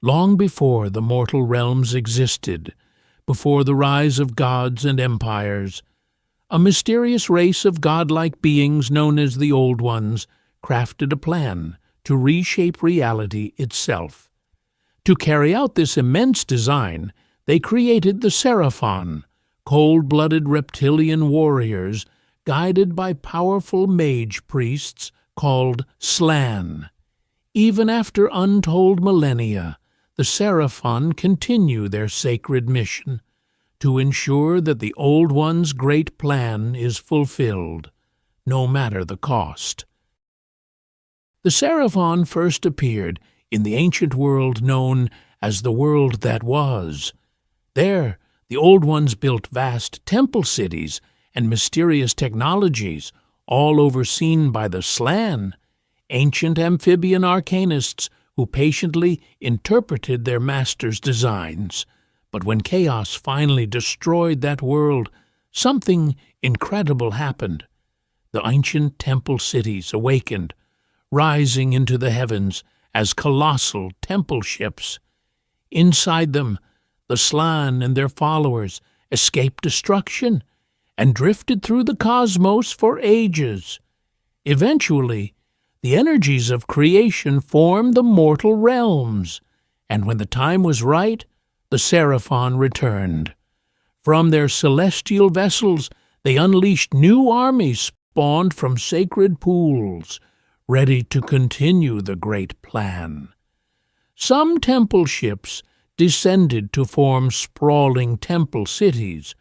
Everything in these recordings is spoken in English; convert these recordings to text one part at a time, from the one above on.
long before the mortal realms existed, before the rise of gods and empires, a mysterious race of godlike beings known as the Old Ones crafted a plan to reshape reality itself. To carry out this immense design, they created the Seraphon, cold-blooded reptilian warriors guided by powerful mage priests called Slann. Even after untold millennia, the Seraphon continue their sacred mission to ensure that the Old One's great plan is fulfilled, no matter the cost. The Seraphon first appeared in the ancient world known as the world that was. There, the Old Ones built vast temple cities and mysterious technologies, all overseen by the Slann, ancient amphibian arcanists who patiently interpreted their masters' designs. But when chaos finally destroyed that world, something incredible happened. The ancient temple cities awakened, rising into the heavens as colossal temple ships. Inside them, the Slann and their followers escaped destruction and drifted through the cosmos for ages. Eventually, the energies of creation formed the mortal realms, and when the time was right, the Seraphon returned. From their celestial vessels, they unleashed new armies spawned from sacred pools, ready to continue the great plan. Some temple ships descended to form sprawling temple cities,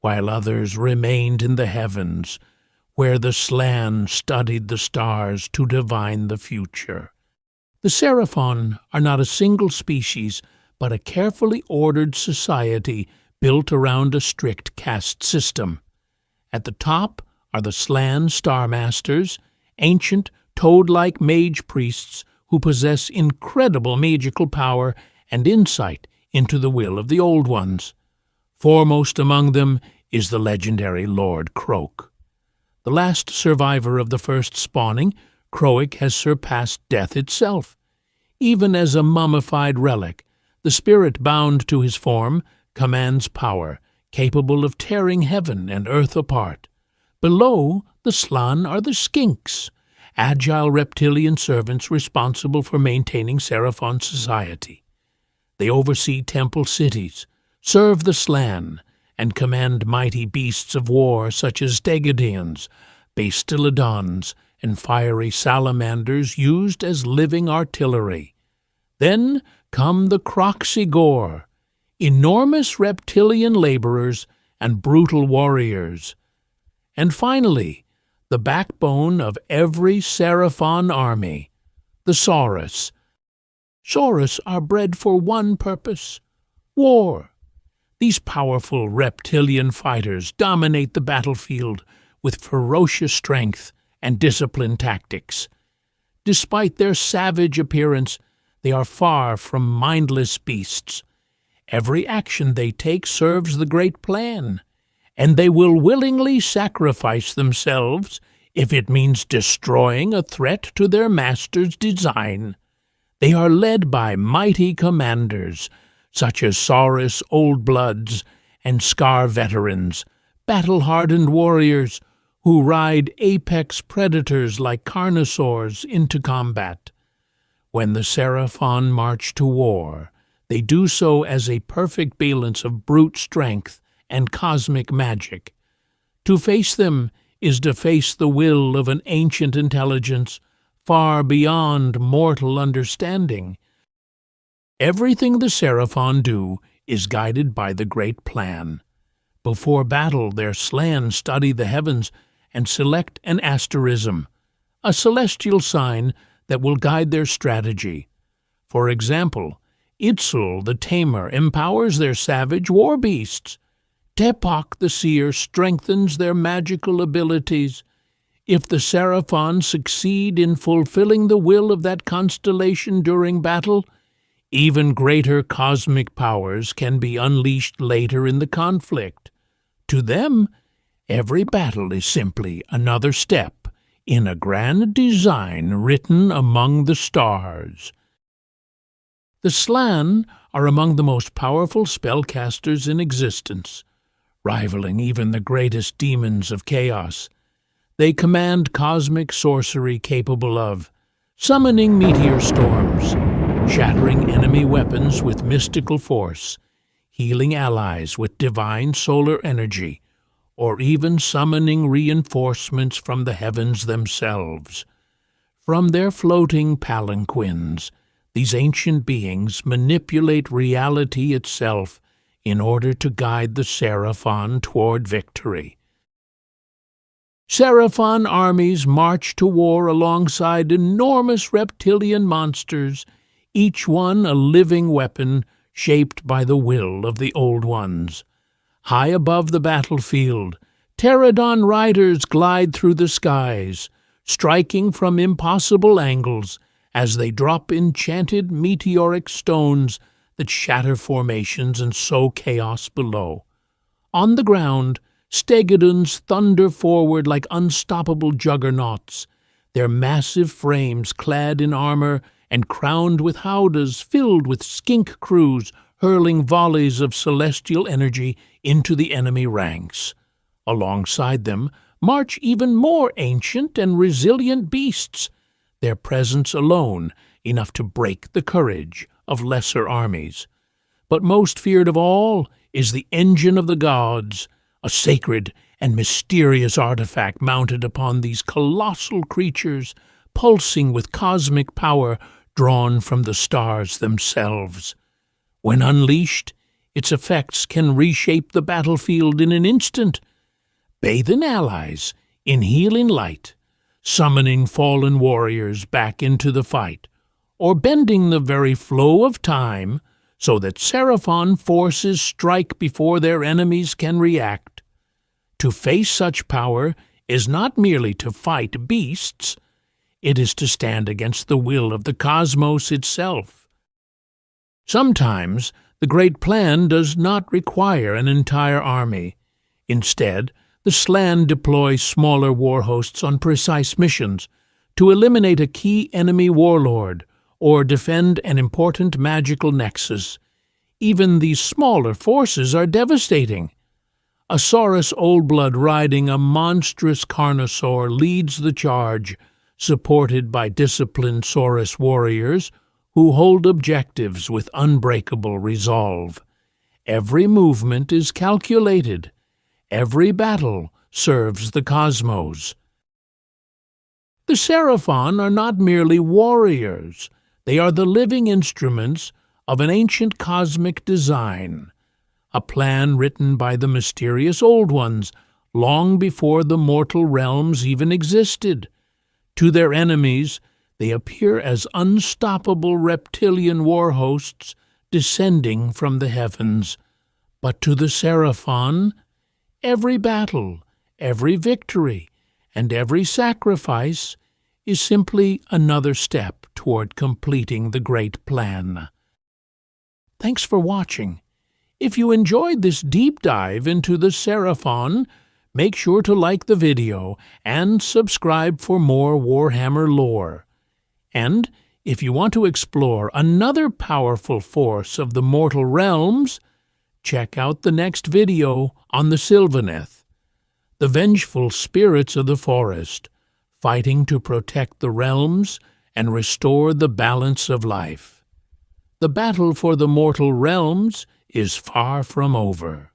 while others remained in the heavens, where the Slann studied the stars to divine the future. The Seraphon are not a single species, but a carefully ordered society built around a strict caste system. At the top are the Slann Star Masters, ancient toad-like mage priests who possess incredible magical power and insight into the will of the Old Ones. Foremost among them is the legendary Lord Kroak. The last survivor of the first spawning, Kroak has surpassed death itself. Even as a mummified relic, the spirit bound to his form commands power, capable of tearing heaven and earth apart. Below the Slann are the Skinks, agile reptilian servants responsible for maintaining Seraphon society. They oversee temple cities, serve the Slann, and command mighty beasts of war such as Stegodeans, Bastillodons, and fiery salamanders used as living artillery. Then come the Kroak, enormous reptilian laborers and brutal warriors. And finally, the backbone of every Seraphon army, the Saurus. Saurus are bred for one purpose: war. These powerful reptilian fighters dominate the battlefield with ferocious strength and disciplined tactics. Despite their savage appearance, they are far from mindless beasts. Every action they take serves the great plan, and they will willingly sacrifice themselves if it means destroying a threat to their master's design. They are led by mighty commanders, such as Saurus Old Bloods and Scar veterans, battle-hardened warriors who ride apex predators like carnosaurs into combat. When the Seraphon march to war, they do so as a perfect balance of brute strength and cosmic magic. To face them is to face the will of an ancient intelligence far beyond mortal understanding. Everything the Seraphon do is guided by the great plan. Before battle, their Slann study the heavens and select an asterism, a celestial sign that will guide their strategy. For example, Itzul the Tamer empowers their savage war beasts. Tepak the Seer strengthens their magical abilities. If the Seraphon succeed in fulfilling the will of that constellation during battle, even greater cosmic powers can be unleashed later in the conflict. To them, every battle is simply another step in a grand design written among the stars. The Slann are among the most powerful spellcasters in existence, rivaling even the greatest demons of chaos. They command cosmic sorcery capable of summoning meteor storms, shattering enemy weapons with mystical force, healing allies with divine solar energy, or even summoning reinforcements from the heavens themselves. From their floating palanquins, these ancient beings manipulate reality itself in order to guide the Seraphon toward victory. Seraphon armies march to war alongside enormous reptilian monsters, each one a living weapon shaped by the will of the Old Ones. High above the battlefield, pterodon riders glide through the skies, striking from impossible angles as they drop enchanted meteoric stones that shatter formations and sow chaos below. On the ground, stegodons thunder forward like unstoppable juggernauts, their massive frames clad in armor and crowned with howdahs filled with skink crews hurling volleys of celestial energy into the enemy ranks. Alongside them march even more ancient and resilient beasts, their presence alone enough to break the courage of lesser armies. But most feared of all is the engine of the gods, a sacred and mysterious artifact mounted upon these colossal creatures, pulsing with cosmic power drawn from the stars themselves. When unleashed, its effects can reshape the battlefield in an instant, bathing allies in healing light, summoning fallen warriors back into the fight, or bending the very flow of time so that Seraphon forces strike before their enemies can react. To face such power is not merely to fight beasts, it is to stand against the will of the cosmos itself. Sometimes the great plan does not require an entire army. Instead, the Slann deploy smaller war hosts on precise missions to eliminate a key enemy warlord or defend an important magical nexus. Even these smaller forces are devastating. A Saurus Oldblood riding a monstrous carnosaur leads the charge, supported by disciplined Saurus warriors who hold objectives with unbreakable resolve. Every movement is calculated. Every battle serves the cosmos. The Seraphon are not merely warriors. They are the living instruments of an ancient cosmic design, a plan written by the mysterious Old Ones long before the mortal realms even existed. To their enemies, they appear as unstoppable reptilian war hosts descending from the heavens. But to the Seraphon, every battle, every victory, and every sacrifice is simply another step toward completing the great plan. Thanks for watching. If you enjoyed this deep dive into the Seraphon, make sure to like the video and subscribe for more Warhammer lore. And if you want to explore another powerful force of the mortal realms, check out the next video on the Sylvaneth, the vengeful spirits of the forest, fighting to protect the realms and restore the balance of life. The battle for the mortal realms is far from over.